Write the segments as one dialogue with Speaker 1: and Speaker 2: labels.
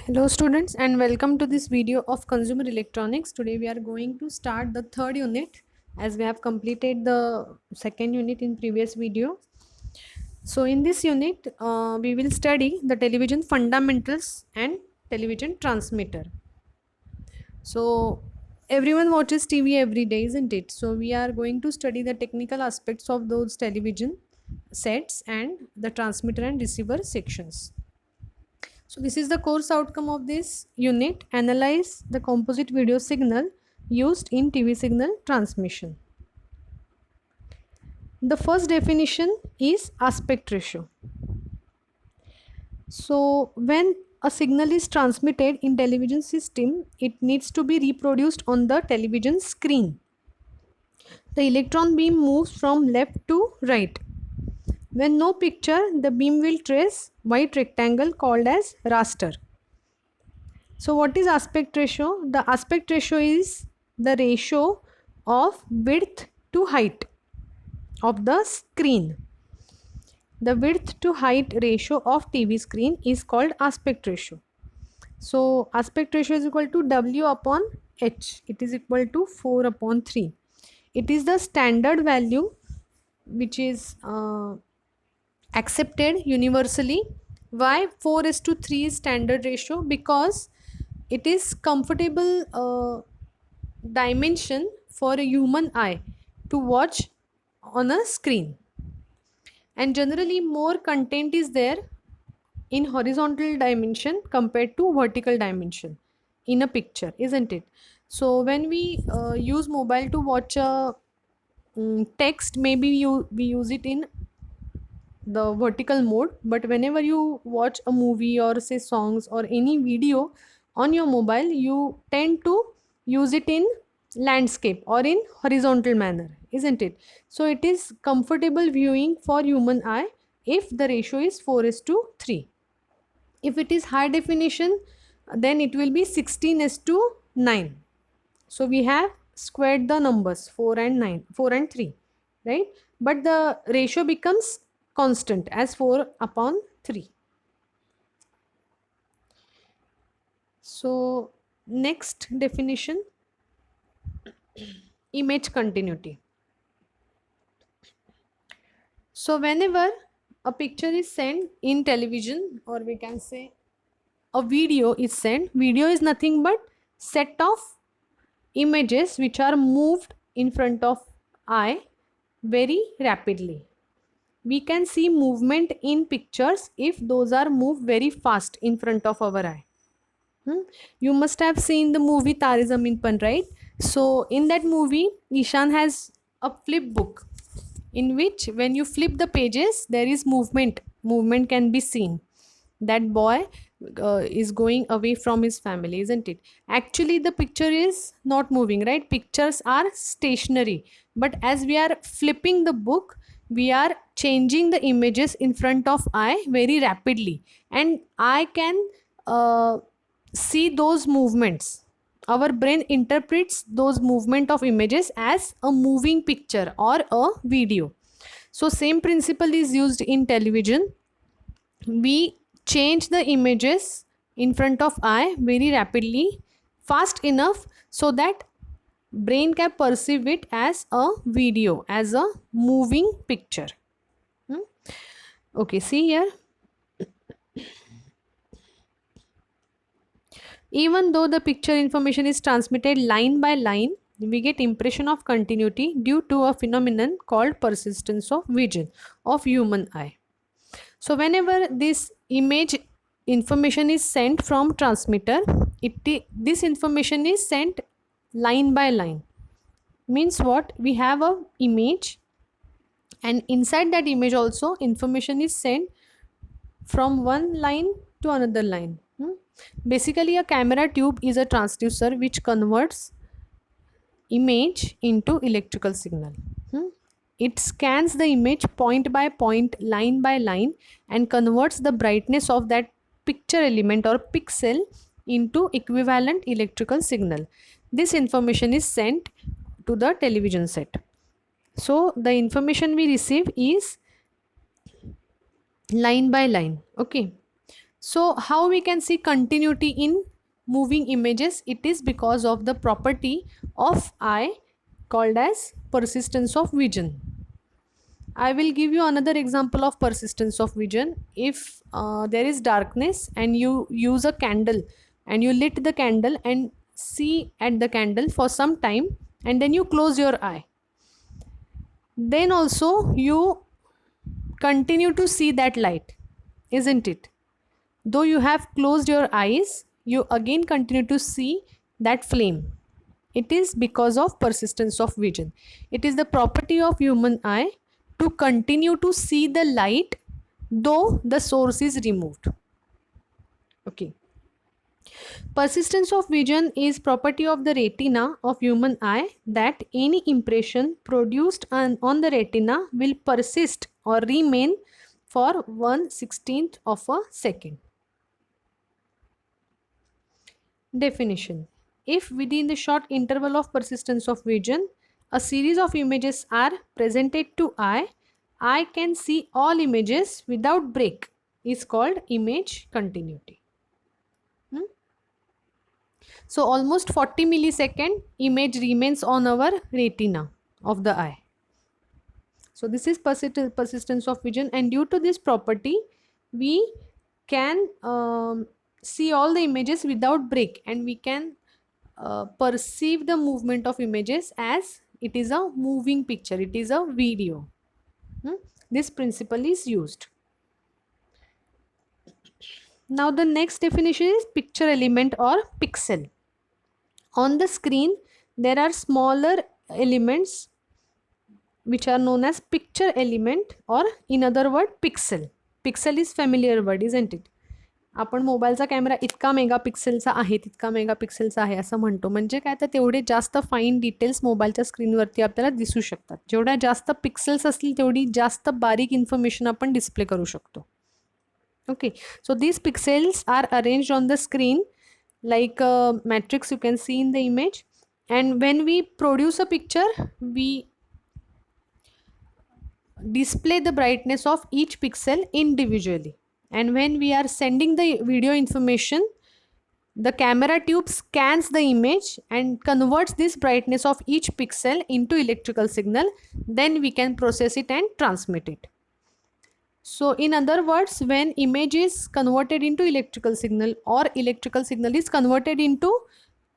Speaker 1: Hello students and welcome to this video of consumer electronics. Today we are going to start the third unit as we have completed the second unit in previous video. So in this unit we will study the television fundamentals and television transmitter. So everyone watches TV every day, isn't it? So we are going to study the technical aspects of those television sets and the transmitter and receiver sections. So this is the course outcome of this unit. Analyze the composite video signal used in TV signal transmission. The first definition is aspect ratio. So when a signal is transmitted in television system, it needs to be reproduced on the television screen. The electron beam moves from left to right. When no picture, the beam will trace white rectangle called as raster. So what is aspect ratio? The aspect ratio is the ratio of width to height of the screen. The width to height ratio of TV screen is called aspect ratio. So aspect ratio is equal to W upon H. It is equal to 4 upon 3. It is the standard value which is accepted universally. Why 4:3 is standard ratio? Because it is comfortable dimension for a human eye to watch on a screen, and generally more content is there in horizontal dimension compared to vertical dimension in a picture, isn't it? So when we use mobile to watch a text, maybe we use it in the vertical mode, but whenever you watch a movie or say songs or any video on your mobile, you tend to use it in landscape or in horizontal manner, isn't it? So it is comfortable viewing for human eye if the ratio is 4:3. If it is high definition, then it will be 16:9. So we have squared the numbers 4 and 9, 4 and 3, right? But the ratio becomes constant as 4 upon 3. So next definition, image continuity. So whenever a picture is sent in television, or we can say a video is sent, video is nothing but set of images which are moved in front of eye very rapidly. We can see movement in pictures if those are moved very fast in front of our eye. You must have seen the movie Tare Zameen Par, right? So in that movie, Ishan has a flip book in which when you flip the pages, there is movement. Movement can be seen. That boy is going away from his family, isn't it? Actually, the picture is not moving, right? Pictures are stationary. But as we are flipping the book, we are changing the images in front of eye very rapidly. And I can see those movements. Our brain interprets those movement of images as a moving picture or a video. So same principle is used in television. We change the images in front of eye very rapidly, fast enough so that brain can perceive it as a video, as a moving picture. Okay, see here. Even though the picture information is transmitted line by line, we get impression of continuity due to a phenomenon called persistence of vision of human eye. So whenever this image information is sent from transmitter, this information is sent line by line. Means what? We have a image, and inside that image also information is sent from one line to another line. Basically, a camera tube is a transducer which converts image into electrical signal. It scans the image point by point, line by line, and converts the brightness of that picture element or pixel into equivalent electrical signal. This information is sent to the television set. So the information we receive is line by line. Okay. So how we can see continuity in moving images? It is because of the property of eye called as persistence of vision. I will give you another example of persistence of vision. If there is darkness and you use a candle and you lit the candle and see at the candle for some time, and then you close your eye, then also you continue to see that light, isn't it? Though you have closed your eyes, you again continue to see that flame. It is because of persistence of vision. It is the property of human eye to continue to see the light though the source is removed. Okay. Persistence of vision is property of the retina of human eye that any impression produced on the retina will persist or remain for 1/16th of a second. Definition. If within the short interval of persistence of vision, a series of images are presented to eye can see all images without break is called image continuity. So almost 40 millisecond image remains on our retina of the eye. So this is persistence of vision, and due to this property we can see all the images without break, and we can perceive the movement of images as it is a moving picture, it is a video. This principle is used. Now the next definition is picture element or pixel. On the screen there are smaller elements which are known as picture element, or in other word pixel. Pixel is familiar word, isn't it? आपण मोबाईलचा camera इतका मेगापिक्सेलचा आहे तितका मेगापिक्सेलचा आहे असं म्हणतो. म्हणजे काय, तर तेवढे जास्त फाईन डिटेल्स मोबाईलच्या स्क्रीनवरती आपल्याला दिसू शकतात. जेवढ्या जास्त पिक्सेल्स असतील तेवढी जास्त बारीक इन्फॉर्मेशन आपण डिस्प्ले करू शकतो. Okay, so these pixels are arranged on the screen like a matrix you can see in the image, and when we produce a picture we display the brightness of each pixel individually, and when we are sending the video information, the camera tube scans the image and converts this brightness of each pixel into electrical signal. Then we can process it and transmit it. So in other words, when image is converted into electrical signal, or electrical signal is converted into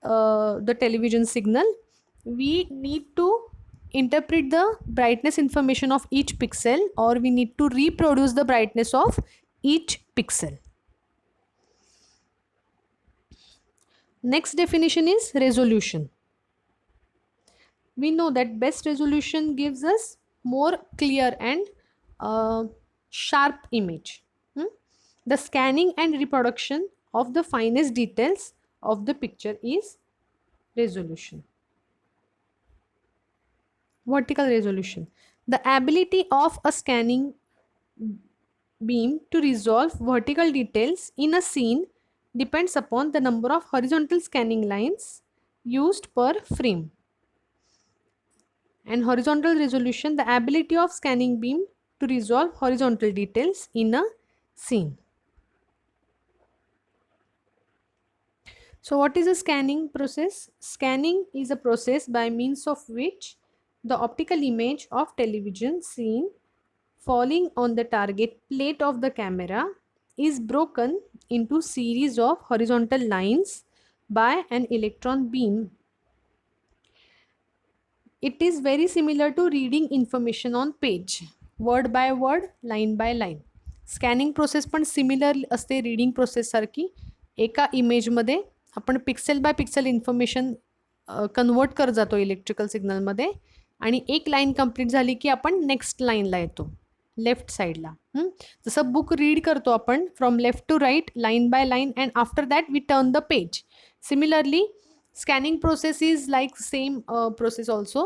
Speaker 1: the television signal, we need to interpret the brightness information of each pixel, or we need to reproduce the brightness of each pixel. Next definition is resolution. We know that best resolution gives us more clear and sharp image. The scanning and reproduction of the finest details of the picture is resolution. Vertical resolution. The ability of a scanning beam to resolve vertical details in a scene depends upon the number of horizontal scanning lines used per frame. And horizontal resolution, the ability of scanning beam to resolve horizontal details in a scene. So what is a scanning process? Scanning is a process by means of which the optical image of television scene falling on the target plate of the camera is broken into series of horizontal lines by an electron beam. It is very similar to reading information on page, word by word, line by line. Scanning process पण similar असते reading process सारखी. एका इमेजमध्ये आपण pixel by pixel information convert करत जातो electrical सिग्नलमध्ये, आणि एक लाईन कंप्लीट झाली की आपण नेक्स्ट लाईनला येतो लेफ्ट साईडला. जसं बुक रीड करतो आपण from left to right, line by line, and after that we turn the page. Similarly scanning process is like same process also.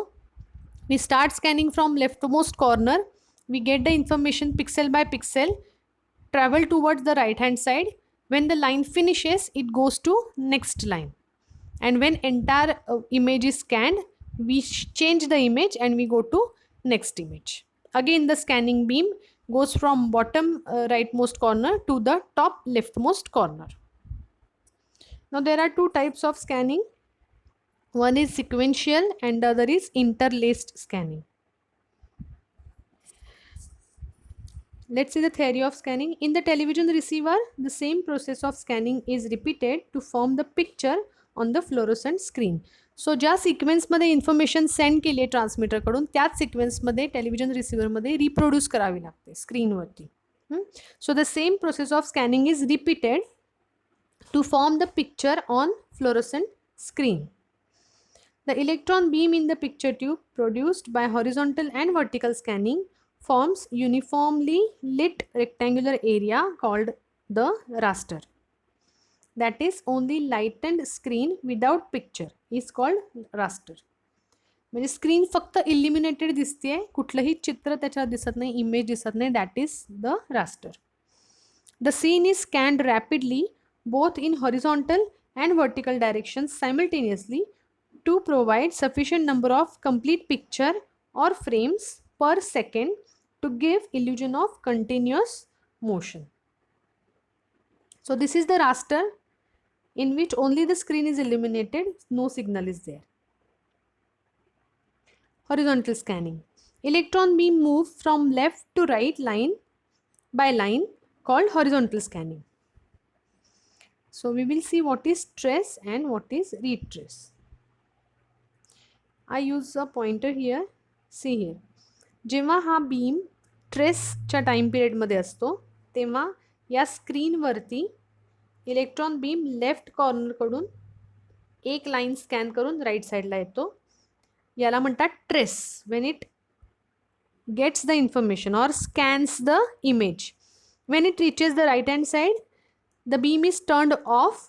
Speaker 1: We start scanning from leftmost corner, we get the information pixel by pixel, travel towards the right hand side. When the line finishes, it goes to next line, and when entire image is scanned, we change the image and we go to next image. Again the scanning beam goes from bottom rightmost corner to the top leftmost corner. Now there are two types of scanning. One is sequential and the other is interlaced scanning. Let's see the theory of scanning. In the television receiver, the same process of scanning is repeated to form the picture on the fluorescent screen. सो ज्या सिक्वेन्समध्ये information send केली आहे ट्रान्समीटरकडून त्याच सिक्वेन्समध्ये television रिसिव्हरमध्ये reproduce करावी लागते स्क्रीनवरती. So the same process of scanning is repeated to form the picture on fluorescent screen. The electron beam in the picture tube produced by horizontal and vertical scanning forms uniformly lit rectangular area called the raster. That is only lightened screen without picture is called raster. म्हणजे screen फक्त illuminated दिसते, कुठलंही चित्र त्याच्यात दिसत नाही, image दिसत नाही. That is the raster. The scene is scanned rapidly both in horizontal and vertical directions simultaneously to provide sufficient number of complete picture or frames per second to give illusion of continuous motion. So this is the raster in which only the screen is illuminated, no signal is there. Horizontal scanning. Electron beam moves from left to right line by line called horizontal scanning. So we will see what is trace and what is retrace. I use a pointer here. See here. जेव्हा हा beam ट्रेसच्या time पिरियडमध्ये असतो तेव्हा या स्क्रीनवरती electron beam left कॉर्नरकडून एक line scan करून राईट साईडला येतो. याला म्हणतात trace. When it gets the information और scans the image. When it reaches the right hand side, the beam is turned off,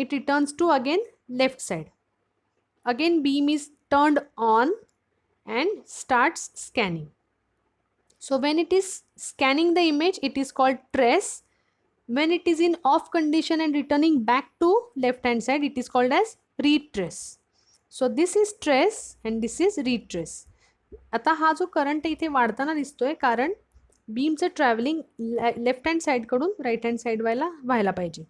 Speaker 1: it returns to again left side. Again beam is turned on and starts scanning. So when it is scanning the image, it is called trace. When it is in off condition and returning back to left hand side, it is called as retrace. So this is trace and this is retrace. आता हा जो current इथे वाढताना दिसतोय कारण बीमचं travelling left hand साईडकडून right hand side व्हायला पाहिजे.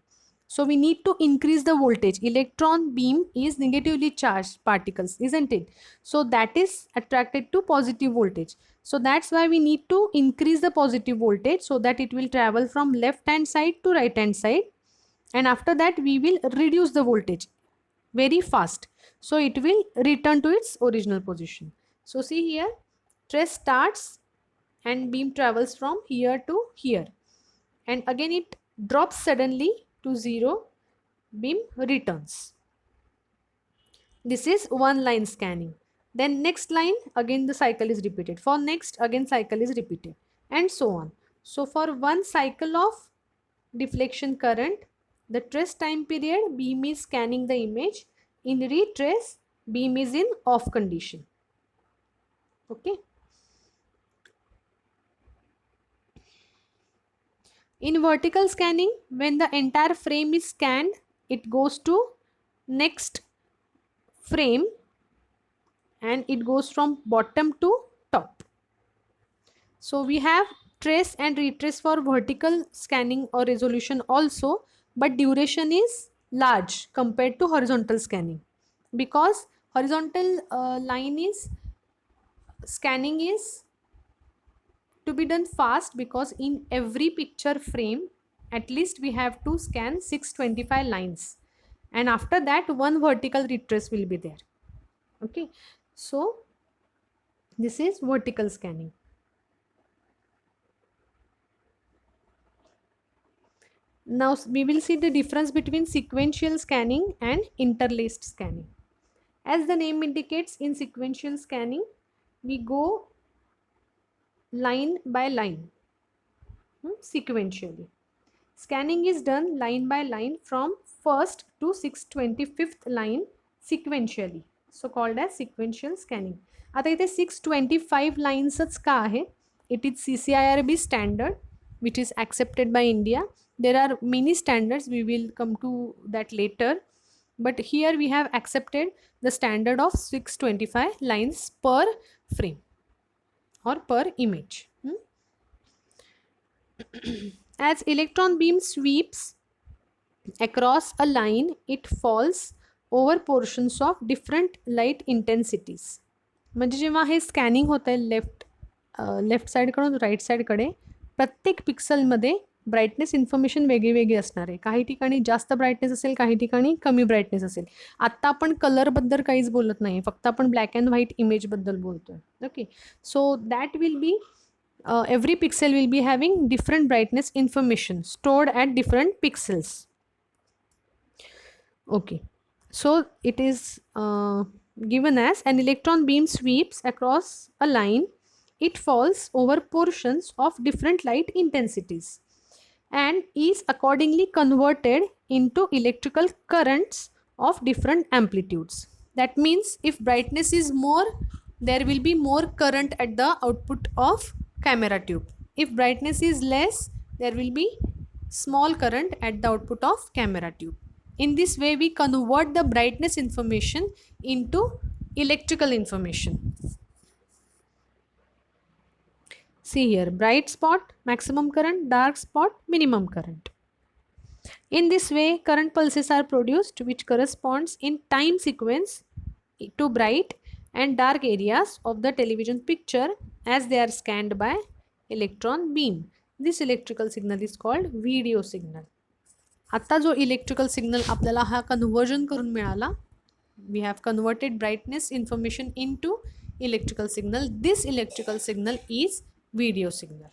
Speaker 1: So we need to increase the voltage. Electron beam is negatively charge particles, isn't it? So that is attracted to positive voltage. So that's why we need to increase the positive voltage so that it will travel from left hand side to right hand side, and after that we will reduce the voltage very fast so it will return to its original position. So see here, trace starts and beam travels from here to here, and again it drops suddenly to 0, beam returns. This is one line scanning. Then next line, again the cycle is repeated. For next, again cycle is repeated, and so on. So for one cycle of deflection current, the trace time period, beam is scanning the image. In retrace, beam is in off condition. Okay. In vertical scanning, when the entire frame is scanned, it goes to next frame and it goes from bottom to top. So we have trace and retrace for vertical scanning or resolution also, but duration is large compared to horizontal scanning because horizontal line is scanning is to be done fast because in every picture frame at least we have to scan 625 lines, and after that one vertical retrace will be there. Okay, so this is vertical scanning. Now we will see the difference between sequential scanning and interlaced scanning. As the name indicates, in sequential scanning we go line by line, sequentially. Scanning is done line by line from 1st to 625th line sequentially, so called as sequential scanning. आता इथे 625 लाईन्सच का आहे? It is CCIRB standard which is accepted by India. There are many standards, we will come to that later, but here we have accepted the standard of 625 lines per frame or per image. As electron beam sweeps across a line, it falls over portions of different light intensities. म्हणजे जेव्हा हे scanning होत आहे left साईडकडून right साईडकडे, प्रत्येक पिक्सलमध्ये brightness information वेगळी वेगळी असणार आहे. काही ठिकाणी जास्त ब्राईटनेस असेल, काही ठिकाणी कमी ब्राईटनेस असेल. आत्ता आपण कलरबद्दल काहीच बोलत नाही, फक्त आपण ब्लॅक अँड व्हाईट इमेजबद्दल बोलतोय. Okay, so that will be every pixel will be having different brightness information stored at different pixels. Okay, so it is given as an electron beam sweeps across a line, it falls over portions of different light intensities and is accordingly converted into electrical currents of different amplitudes. That means if brightness is more, there will be more current at the output of camera tube. If brightness is less, there will be small current at the output of camera tube. In this way, we convert the brightness information into electrical information. See here, bright spot, maximum current, dark spot, minimum current. In this way, current pulses are produced which corresponds in time sequence to bright and dark areas of the television picture as they are scanned by electron beam. This electrical signal is called video signal. आता जो electrical signal आपल्याला हा conversion करून मिळाला, we have converted brightness information into electrical signal. This electrical signal is video signal.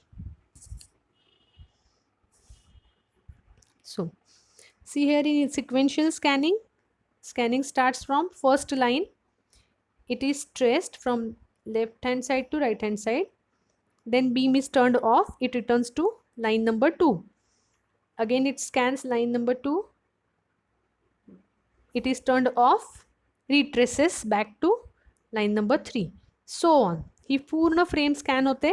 Speaker 1: So see here in sequential scanning, scanning starts from first line. It is traced from left hand side to right hand side. Then beam is turned off. It returns to line number 2. Again it scans line number 2. It is turned off. Retraces back to line number 3. So on. ही पूर्ण frame scan होते.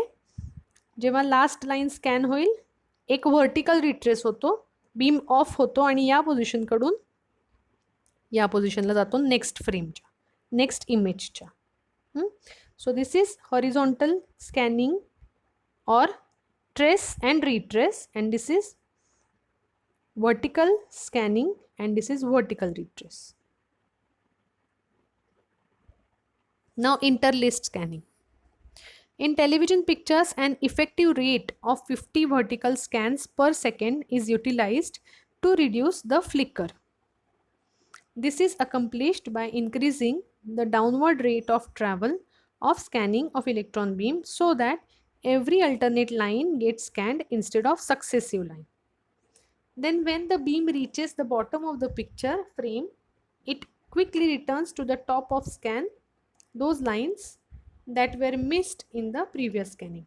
Speaker 1: जेव्हा last line scan होईल, एक vertical retrace होतो, beam off होतो आणि या पोझिशनकडून या पोझिशनला जातो नेक्स्ट फ्रेमच्या, नेक्स्ट इमेजच्या. So this is horizontal scanning or trace and retrace, and this is vertical scanning and this is vertical retrace. Now interlaced scanning. In television pictures, an effective rate of 50 vertical scans per second is utilized to reduce the flicker. This is accomplished by increasing the downward rate of travel of scanning of electron beam so that every alternate line gets scanned instead of successive line. Then when the beam reaches the bottom of the picture frame, it quickly returns to the top of scan those lines that were missed in the previous scanning.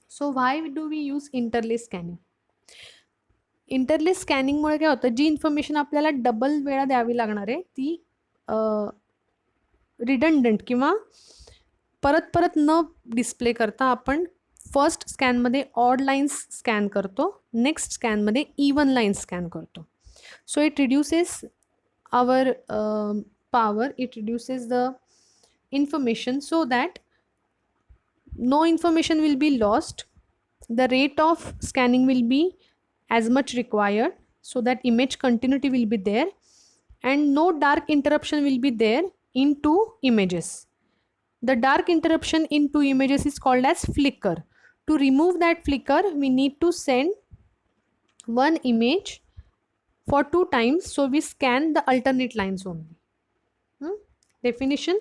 Speaker 1: So why do we use interlace scanning? Interlace स्कॅनिंगमुळे काय होतं, जी information आपल्याला double वेळा द्यावी लागणार आहे ती redundant किंवा परत परत न डिस्प्ले करता आपण फर्स्ट स्कॅनमध्ये ऑड लाईन्स स्कॅन करतो, नेक्स्ट स्कॅनमध्ये इवन लाईन्स स्कॅन करतो. So it reduces our power, it reduces the information so that no information will be lost. The rate of scanning will be as much required so that image continuity will be there and no dark interruption will be there in two images. The dark interruption in two images is called as flicker. To remove that flicker, we need to send one image for 2 times, so we scan the alternate lines only. Definition: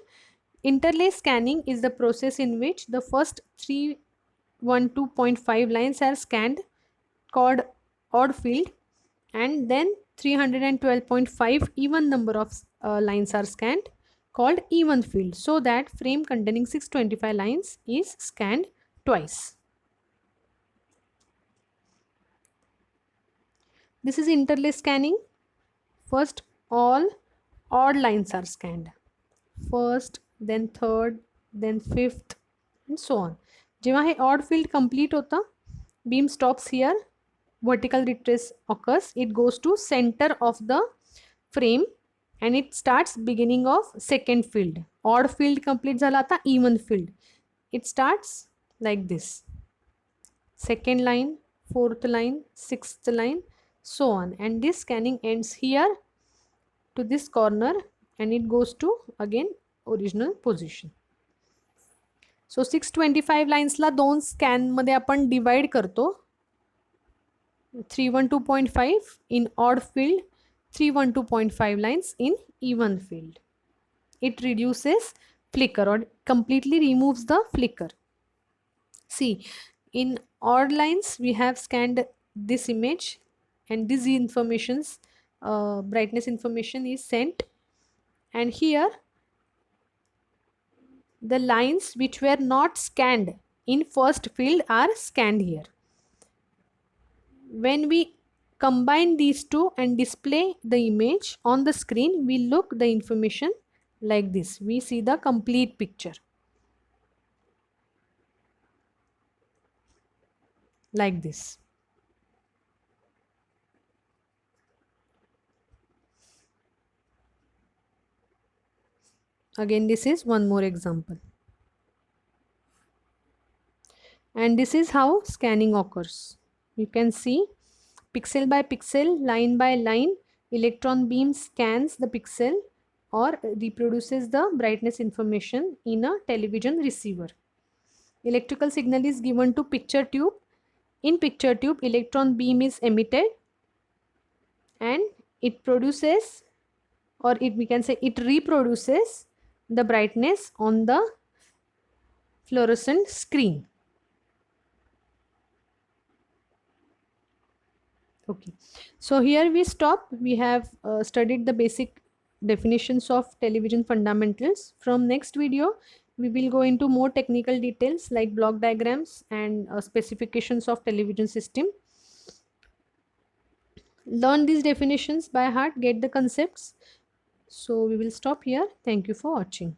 Speaker 1: interlace scanning is the process in which the first 312.5 lines are scanned, called odd field, and then 312.5 even number of lines are scanned, called even field, so that frame containing 625 lines is scanned twice. This is interlace scanning. First all odd lines are scanned, first, then third, then fifth, and so on. जेव्हा हे odd field complete होतं, beam stops here, vertical retrace occurs, it goes to center of the frame and it starts beginning of second field. Odd field complete झाला, आता even field. It starts like this. Second line, fourth line, sixth line, so on, and this scanning ends here to this corner and it goes to again original position. सो 625 लाईन्सला दोन स्कॅनमध्ये आपण divide करतो. 312.5 in odd field, 312.5 lines in even field. It reduces flicker or completely removes the flicker. See, in odd lines we have scanned this image and this information's brightness information is sent, and here the lines which were not scanned in first field are scanned here. When we combine these two and display the image on the screen, we look the information like this. We see the complete picture like this. Again, this is one more example. And this is how scanning occurs. You can see pixel by pixel, line by line, electron beam scans the pixel or reproduces the brightness information in a television receiver. Electrical signal is given to picture tube. In picture tube, electron beam is emitted and it produces, or we can say it reproduces the brightness on the fluorescent screen. Okay, so here we stop. We have studied the basic definitions of television fundamentals. From next video, we will go into more technical details like block diagrams and specifications of television system. Learn these definitions by heart, get the concepts. So we will stop here. Thank you for watching.